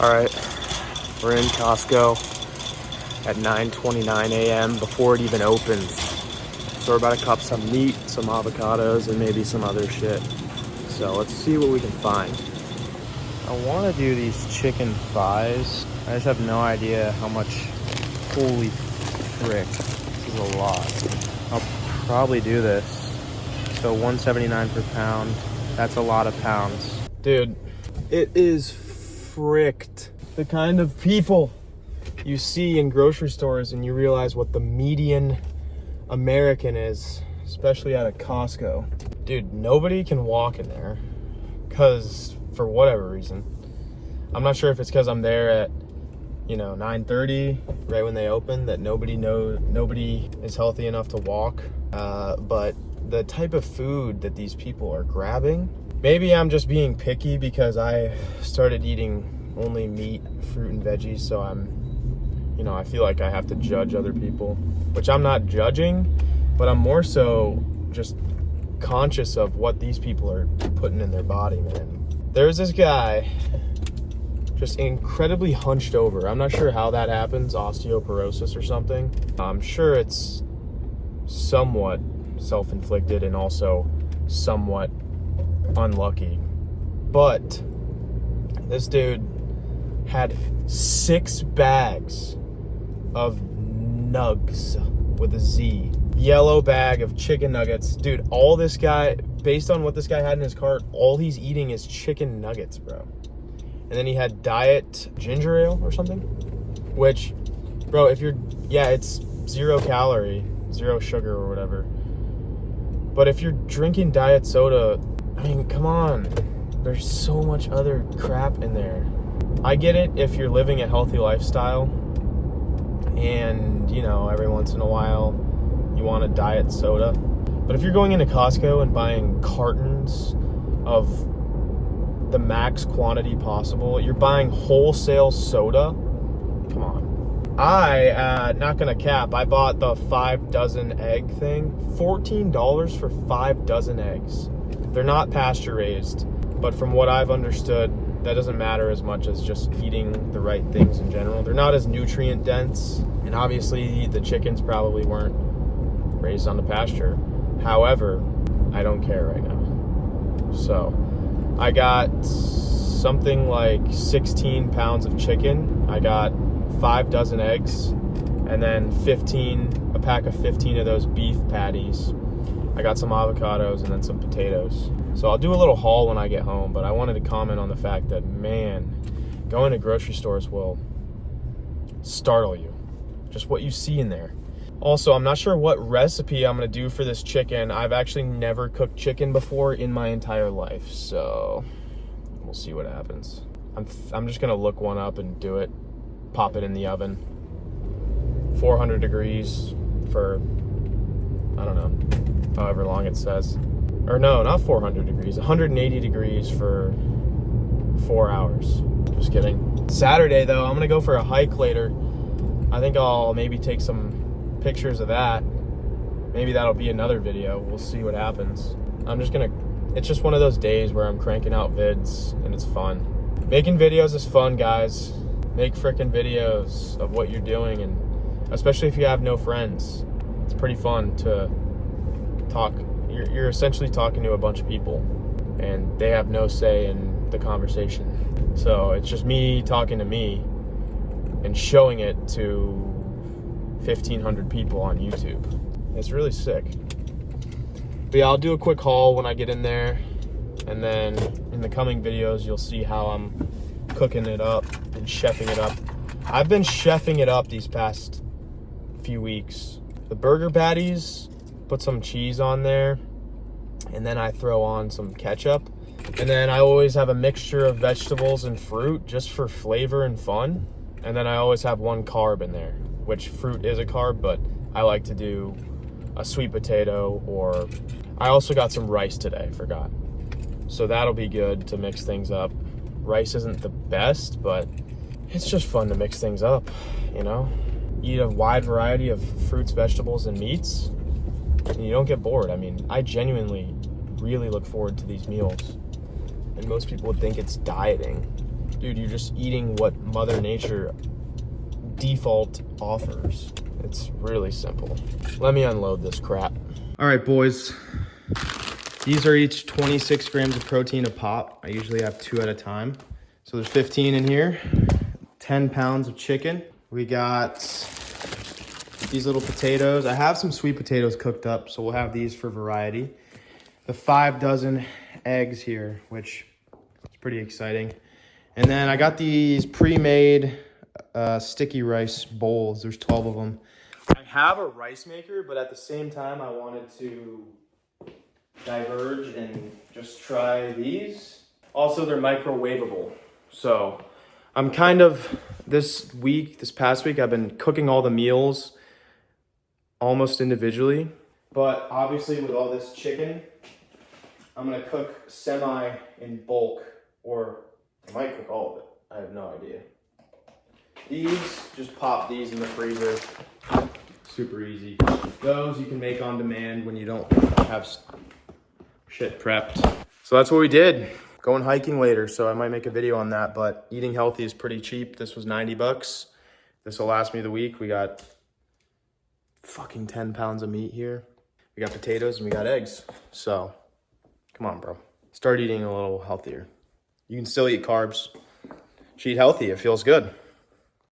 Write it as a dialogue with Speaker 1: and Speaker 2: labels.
Speaker 1: All right, we're in Costco at 9:29 a.m. before it even opens. So we're about to cup some meat, some avocados, and maybe some other shit. So let's see what we can find. I want to do these chicken thighs. I just have no idea how much. Holy frick, this is a lot. I'll probably do this. So $1.79 per pound. That's a lot of pounds. Dude, it is fricked. The kind of people you see in grocery stores and you realize what the median American is, especially at a Costco. Dude, nobody can walk in there because for whatever reason. I'm not sure if it's because I'm there at 9:30, right when they open, that nobody is healthy enough to walk. But the type of food that these people are grabbing, maybe I'm just being picky because I started eating only meat, fruit, and veggies, so I feel like I have to judge other people, which I'm not judging, but I'm more so just conscious of what these people are putting in their body, man. There's this guy just incredibly hunched over. I'm not sure how that happens, osteoporosis or something. I'm sure it's somewhat self-inflicted and also somewhat unlucky. But this dude had 6 bags of nugs with a Z. Yellow bag of chicken nuggets. Dude, all this guy, based on what this guy had in his cart, all he's eating is chicken nuggets, bro. And then he had diet ginger ale or something, which, bro, it's 0 calorie, 0 sugar or whatever. But if you're drinking diet soda, I mean, come on. There's so much other crap in there. I get it if you're living a healthy lifestyle and, every once in a while you want a diet soda. But if you're going into Costco and buying cartons of the max quantity possible, you're buying wholesale soda, come on. Not gonna cap, I bought the 5 dozen egg thing, $14 for 5 dozen eggs. They're not pasture raised, but from what I've understood, that doesn't matter as much as just eating the right things in general. They're not as nutrient dense, and obviously the chickens probably weren't raised on the pasture. However, I don't care right now. So I got something like 16 pounds of chicken. I got 5 dozen eggs, and then a pack of 15 of those beef patties. I got some avocados and then some potatoes. So I'll do a little haul when I get home, but I wanted to comment on the fact that, man, going to grocery stores will startle you. Just what you see in there. Also, I'm not sure what recipe I'm going to do for this chicken. I've actually never cooked chicken before in my entire life, so we'll see what happens. I'm just going to look one up and do it, pop it in the oven. 400 degrees for, I don't know, however long it says. Or no, not 400 degrees, 180 degrees for 4 hours. Just kidding. Saturday, though, I'm going to go for a hike later. I think I'll maybe take some pictures of that. Maybe that'll be another video. We'll see what happens. It's just one of those days where I'm cranking out vids and it's fun. Making videos is fun, guys. Make frickin' videos of what you're doing, and especially if you have no friends. It's pretty fun to talk. You're essentially talking to a bunch of people and they have no say in the conversation. So it's just me talking to me and showing it to 1,500 people on YouTube. It's really sick. But yeah, I'll do a quick haul when I get in there, and then in the coming videos you'll see how I'm cooking it up and chefing it up. I've been chefing it up these past few weeks. The burger patties, put some cheese on there, and then I throw on some ketchup, and then I always have a mixture of vegetables and fruit just for flavor and fun. And then I always have one carb in there, which fruit is a carb, but I like to do a sweet potato, or I also got some rice today, forgot. So that'll be good to mix things up. Rice isn't the best, but it's just fun to mix things up, Eat a wide variety of fruits, vegetables, and meats, and you don't get bored. I mean, I genuinely really look forward to these meals. And most people would think it's dieting Dude, you're just eating what Mother Nature default offers. It's really simple. Let me unload this crap. All right, boys. These are each 26 grams of protein a pop. I usually have 2 at a time. So there's 15 in here, 10 pounds of chicken. We got these little potatoes. I have some sweet potatoes cooked up, so we'll have these for variety. The 5 dozen eggs here, which is pretty exciting. And then I got these pre-made sticky rice bowls. There's 12 of them. I have a rice maker, but at the same time, I wanted to diverge and just try these. Also, they're microwavable. So I'm kind of, this past week, I've been cooking all the meals almost individually. But obviously with all this chicken, I'm gonna cook semi in bulk, or I might cook all of it. I have no idea. These, just pop these in the freezer. Super easy. Those you can make on demand when you don't have shit prepped. So that's what we did. Going hiking later, so I might make a video on that, but eating healthy is pretty cheap. This was 90 bucks. This will last me the week. We got fucking 10 pounds of meat here. We got potatoes and we got eggs. So, come on, bro. Start eating a little healthier. You can still eat carbs. Just eat healthy, it feels good.